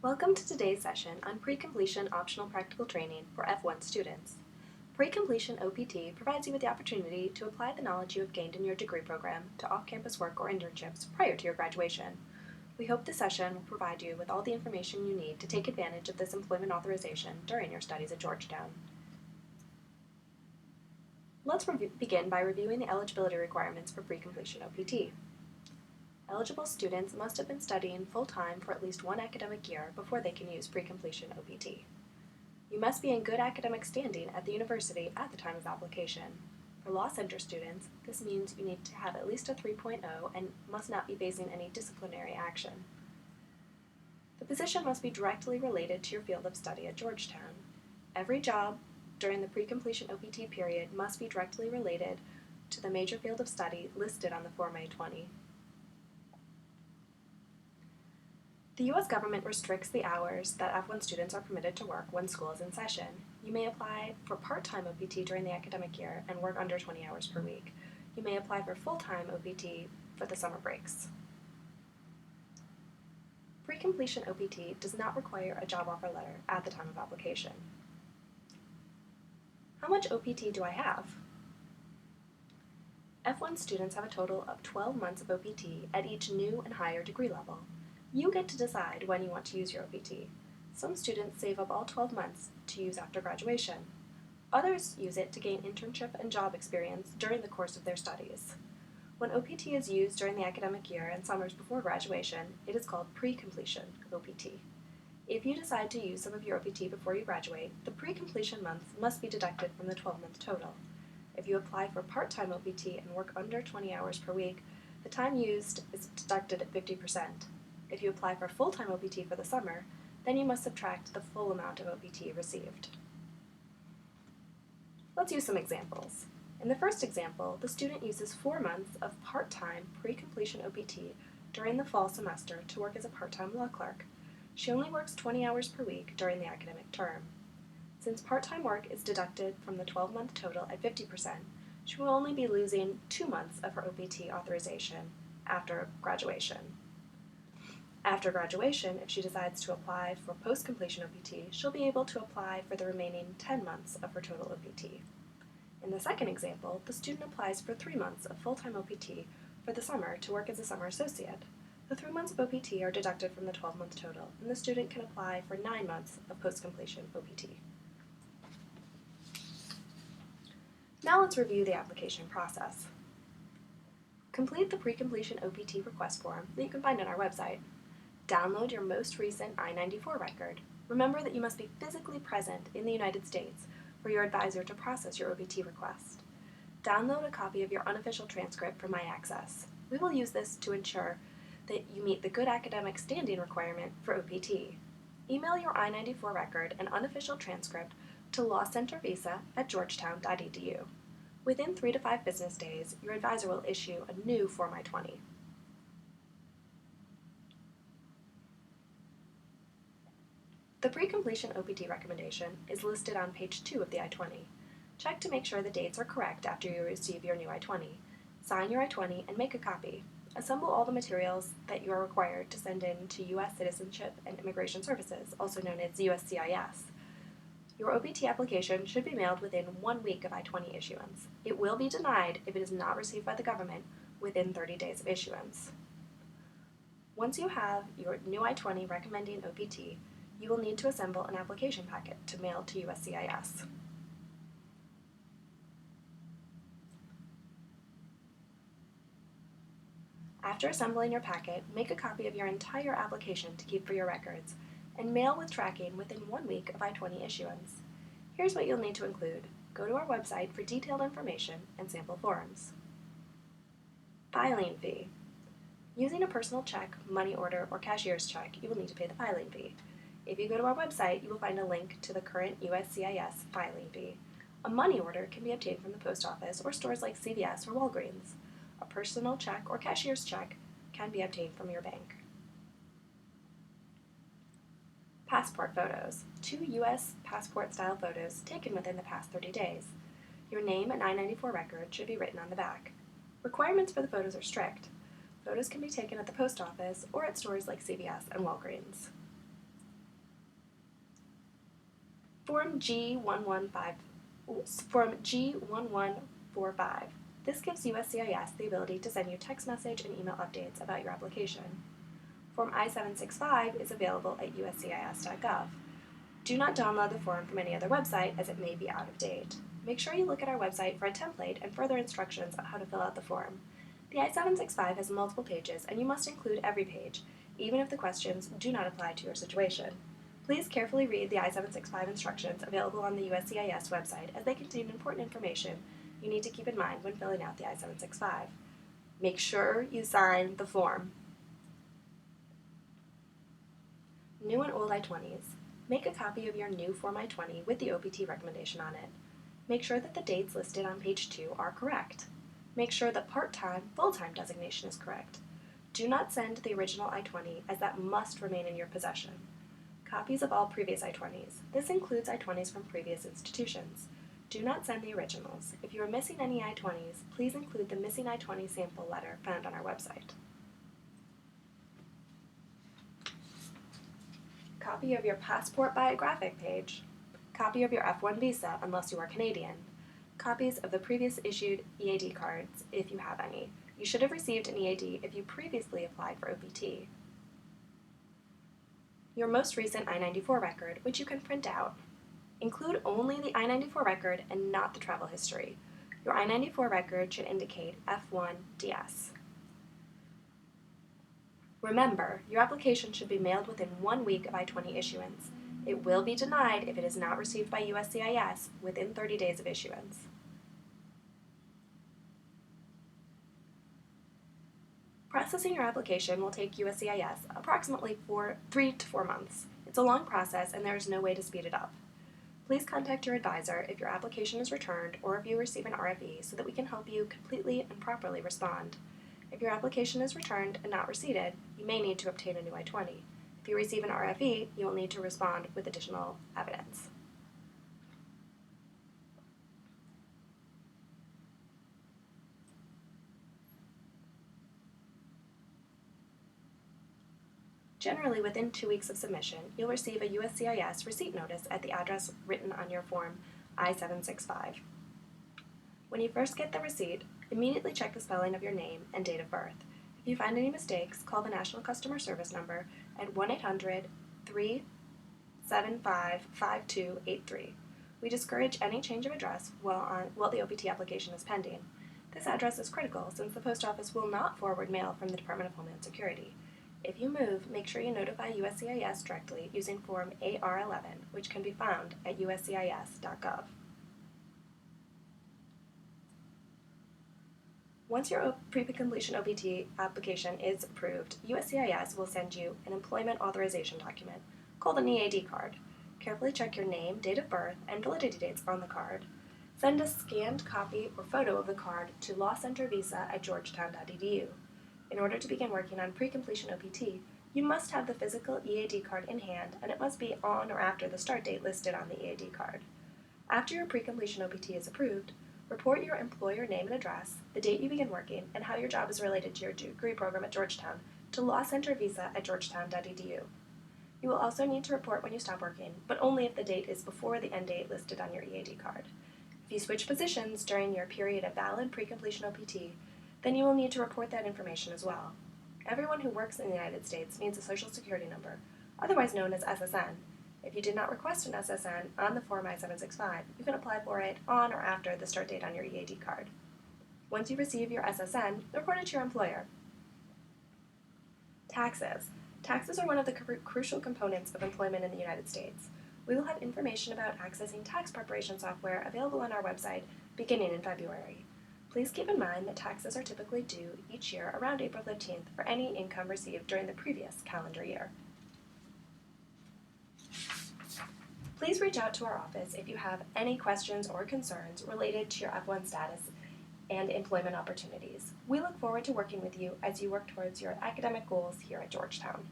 Welcome to today's session on Pre-Completion Optional Practical Training for F1 students. Pre-Completion OPT provides you with the opportunity to apply the knowledge you have gained in your degree program to off-campus work or internships prior to your graduation. We hope this session will provide you with all the information you need to take advantage of this employment authorization during your studies at Georgetown. Let's begin by reviewing the eligibility requirements for Pre-Completion OPT. Eligible students must have been studying full-time for at least one academic year before they can use pre-completion OPT. You must be in good academic standing at the university at the time of application. For Law Center students, this means you need to have at least a 3.0 and must not be facing any disciplinary action. The position must be directly related to your field of study at Georgetown. Every job during the pre-completion OPT period must be directly related to the major field of study listed on the Form I-20. The U.S. government restricts the hours that F1 students are permitted to work when school is in session. You may apply for part-time OPT during the academic year and work under 20 hours per week. You may apply for full-time OPT for the summer breaks. Pre-completion OPT does not require a job offer letter at the time of application. How much OPT do I have? F1 students have a total of 12 months of OPT at each new and higher degree level. You get to decide when you want to use your OPT. Some students save up all 12 months to use after graduation. Others use it to gain internship and job experience during the course of their studies. When OPT is used during the academic year and summers before graduation, it is called pre-completion OPT. If you decide to use some of your OPT before you graduate, the pre-completion months must be deducted from the 12-month total. If you apply for part-time OPT and work under 20 hours per week, the time used is deducted at 50%. If you apply for full-time OPT for the summer, then you must subtract the full amount of OPT received. Let's use some examples. In the first example, the student uses 4 months of part-time pre-completion OPT during the fall semester to work as a part-time law clerk. She only works 20 hours per week during the academic term. Since part-time work is deducted from the 12-month total at 50%, she will only be losing 2 months of her OPT authorization after graduation. After graduation, if she decides to apply for post-completion OPT, she'll be able to apply for the remaining 10 months of her total OPT. In the second example, the student applies for 3 months of full-time OPT for the summer to work as a summer associate. The 3 months of OPT are deducted from the 12-month total, and the student can apply for 9 months of post-completion OPT. Now let's review the application process. Complete the pre-completion OPT request form that you can find on our website. Download your most recent I-94 record. Remember that you must be physically present in the United States for your advisor to process your OPT request. Download a copy of your unofficial transcript from MyAccess. We will use this to ensure that you meet the good academic standing requirement for OPT. Email your I-94 record and unofficial transcript to lawcentervisa@georgetown.edu. Within 3 to 5 business days, your advisor will issue a new Form I-20. The pre-completion OPT recommendation is listed on page 2 of the I-20. Check to make sure the dates are correct after you receive your new I-20. Sign your I-20 and make a copy. Assemble all the materials that you are required to send in to U.S. Citizenship and Immigration Services, also known as USCIS. Your OPT application should be mailed within 1 week of I-20 issuance. It will be denied if it is not received by the government within 30 days of issuance. Once you have your new I-20 recommending OPT, you will need to assemble an application packet to mail to USCIS. After assembling your packet, make a copy of your entire application to keep for your records, and mail with tracking within 1 week of I-20 issuance. Here's what you'll need to include. Go to our website for detailed information and sample forms. Filing fee. Using a personal check, money order, or cashier's check, you will need to pay the filing fee. If you go to our website, you will find a link to the current USCIS filing fee. A money order can be obtained from the post office or stores like CVS or Walgreens. A personal check or cashier's check can be obtained from your bank. Passport photos. 2 U.S. passport-style photos taken within the past 30 days. Your name and I-94 record should be written on the back. Requirements for the photos are strict. Photos can be taken at the post office or at stores like CVS and Walgreens. Form G1145. This gives USCIS the ability to send you text message and email updates about your application. Form I-765 is available at uscis.gov. Do not download the form from any other website as it may be out of date. Make sure you look at our website for a template and further instructions on how to fill out the form. The I-765 has multiple pages and you must include every page, even if the questions do not apply to your situation. Please carefully read the I-765 instructions available on the USCIS website as they contain important information you need to keep in mind when filling out the I-765. Make sure you sign the form. New and old I-20s. Make a copy of your new Form I-20 with the OPT recommendation on it. Make sure that the dates listed on page 2 are correct. Make sure the part-time, full-time designation is correct. Do not send the original I-20 as that must remain in your possession. Copies of all previous I-20s. This includes I-20s from previous institutions. Do not send the originals. If you are missing any I-20s, please include the missing I-20 sample letter found on our website. Copy of your passport biographic page. Copy of your F1 visa unless you are Canadian. Copies of the previous issued EAD cards if you have any. You should have received an EAD if you previously applied for OPT. Your most recent I-94 record, which you can print out. Include only the I-94 record and not the travel history. Your I-94 record should indicate F1 DS. Remember, your application should be mailed within 1 week of I-20 issuance. It will be denied if it is not received by USCIS within 30 days of issuance. Processing your application will take USCIS approximately 3 to 4 months. It's a long process and there is no way to speed it up. Please contact your advisor if your application is returned or if you receive an RFE so that we can help you completely and properly respond. If your application is returned and not receipted, you may need to obtain a new I-20. If you receive an RFE, you will need to respond with additional evidence. Generally, within 2 weeks of submission, you'll receive a USCIS receipt notice at the address written on your Form I-765. When you first get the receipt, immediately check the spelling of your name and date of birth. If you find any mistakes, call the National Customer Service number at 1-800-375-5283. We discourage any change of address while the OPT application is pending. This address is critical since the post office will not forward mail from the Department of Homeland Security. If you move, make sure you notify USCIS directly using Form AR11, which can be found at uscis.gov. Once your pre-completion OPT application is approved, USCIS will send you an employment authorization document called an EAD card. Carefully check your name, date of birth, and validity dates on the card. Send a scanned copy or photo of the card to lawcentervisa@georgetown.edu. In order to begin working on pre-completion OPT, you must have the physical EAD card in hand, and it must be on or after the start date listed on the EAD card. After your pre-completion OPT is approved, report your employer name and address, the date you begin working, and how your job is related to your degree program at Georgetown to lawcentervisa@georgetown.edu. You will also need to report when you stop working, but only if the date is before the end date listed on your EAD card. If you switch positions during your period of valid pre-completion OPT, then you will need to report that information as well. Everyone who works in the United States needs a Social Security number, otherwise known as SSN. If you did not request an SSN on the Form I-765, you can apply for it on or after the start date on your EAD card. Once you receive your SSN, report it to your employer. Taxes. Taxes are one of the crucial components of employment in the United States. We will have information about accessing tax preparation software available on our website beginning in February. Please keep in mind that taxes are typically due each year around April 15th for any income received during the previous calendar year. Please reach out to our office if you have any questions or concerns related to your F1 status and employment opportunities. We look forward to working with you as you work towards your academic goals here at Georgetown.